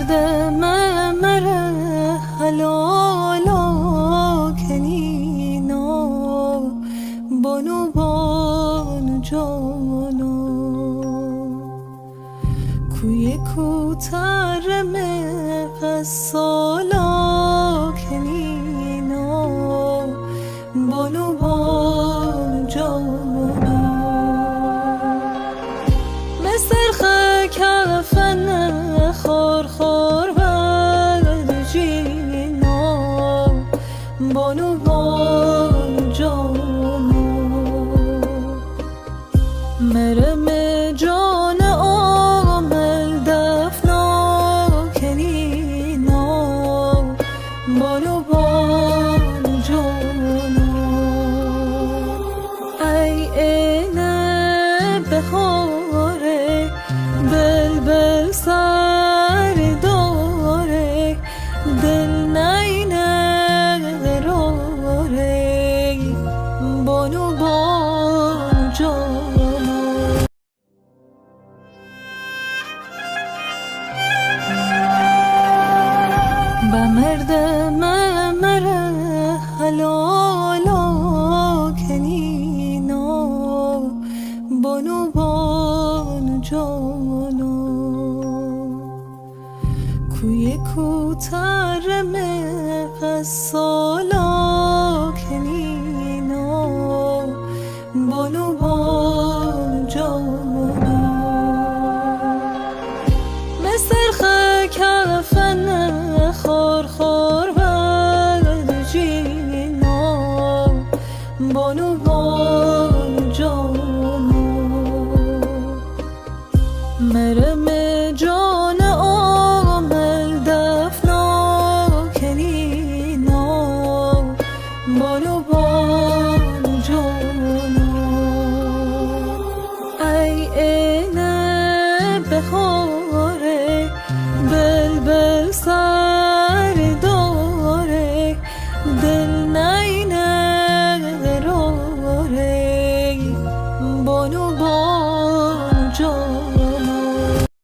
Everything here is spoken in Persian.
مره حلالا کنینا بانو جانو کوی کوترم قصالا کنینا بانو جانو مثل کفن خور برجینا بانو جانو مرم جان آمل دفنا کنینا بانو جانو ای اینه بخوره بلبل سر داره دل نینه قراره بانو جانو بمرد مره حلالا کنینا بانو جانو کوی کوترم قصالا کنینا بانو جانو مثل کفن خور برجینا بانو جانو مرم جان آمل دفنا کنینا بانو جانو ای اینه بخوره